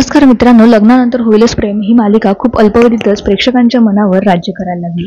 नमस्कार मित्रांनो, लग्नानंतर होईलच प्रेम ही मालिका खूप अल्पावधीतच प्रेक्षकांच्या मनावर राज्य करायला लागली.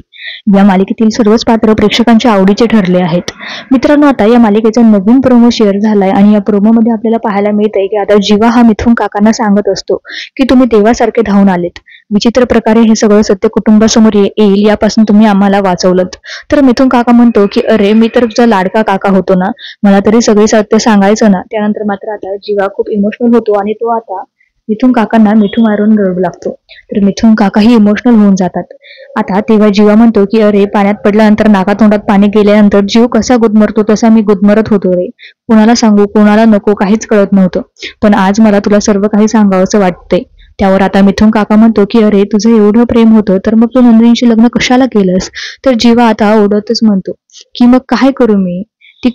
या मालिकेतील सर्वच पात्र प्रेक्षकांच्या आवडीचे ठरले आहेत. मित्रांनो, आता या मालिकेचा नवीन प्रोमो शेअर झालाय आणि या प्रोमोमध्ये आपल्याला पाहायला मिळतंय की आता जीवा हा मिथुन काकांना सांगत असतो की तुम्ही देवासारखे धावून आलेत. विचित्र प्रकारे हे सगळं सत्य कुटुंबासमोर येईल यापासून तुम्ही आम्हाला वाचवलंत. तर मिथुन काका म्हणतो की अरे, मी तर तुझा लाडका काका होतो ना, मला तरी सगळे सत्य सांगायचं ना. त्यानंतर मात्र आता जीवा खूप इमोशनल होतो आणि तो आता मिथुन काकांना मिठू मारून रडू लागतो. तर मिथुन काकाही इमोशनल होऊन जातात. आता तेव्हा जीवा म्हणतो की अरे, पाण्यात पडल्यानंतर नाकातोंडात पाणी गेल्यानंतर जीव कसा गुदमरतो तसा मी गुदमरत होतो रे. कोणाला सांगू कोणाला नको काहीच कळत नव्हतं, पण आज मला तुला सर्व काही सांगावंसं वाटतंय. त्यावर आता मिथुन काका म्हणतो की अरे, तुझं एवढं प्रेम होतं तर मग तू नंदिनीशी लग्न कशाला केलंस. तर जीवा आता ओढतच म्हणतो की मग काय करू मी. ती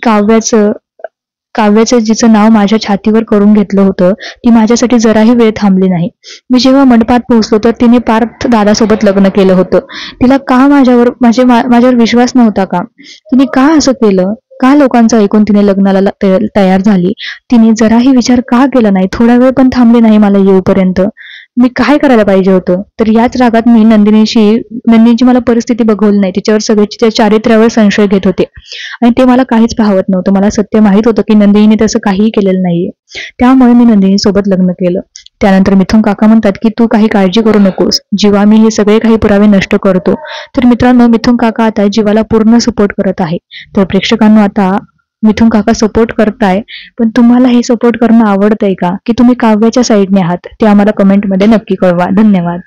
काव्याचं जिचं नाव माझ्या छातीवर करून घेतलं होतं ती माझ्यासाठी जराही वेळ थांबली नाही. मी जेव्हा मंडपात पोहोचलो तर तिने पार्थ दादासोबत लग्न केलं होतं. तिला का माझ्यावर विश्वास नव्हता का. तिने का असं केलं. का लोकांचं ऐकून तिने लग्नाला तयार झाली. तिने जराही विचार का केला नाही. थोडा वेळ पण थांबले नाही मला येऊपर्यंत. मी काय करायला पाहिजे होतं. तर याच रागात मी नंदिनीची मला परिस्थिती बघवली नाही. तिच्यावर सगळे तिच्या चारित्र्यावर संशय घेत होते आणि ते मला काहीच पाहवत नव्हतं. मला सत्य माहित होतं की नंदिनीने तसं काहीही केलेलं नाहीये. त्यामुळे मी नंदिनी सोबत लग्न केलं. त्यानंतर मिथुन काका म्हणतात की तू काही काळजी करू नकोस जीवा, मी हे सगळे काही पुरावे नष्ट करतो. तर मित्रांनो, मिथुन काका आता जीवाला पूर्ण सपोर्ट करत आहे. तर प्रेक्षकांना आता मिथुन काका सपोर्ट करताय, पण तुम्हाला हे सपोर्ट करणं आवडतंय का की तुम्ही काव्याच्या साईडने आहात ते आम्हाला कमेंटमध्ये नक्की कळवा. धन्यवाद.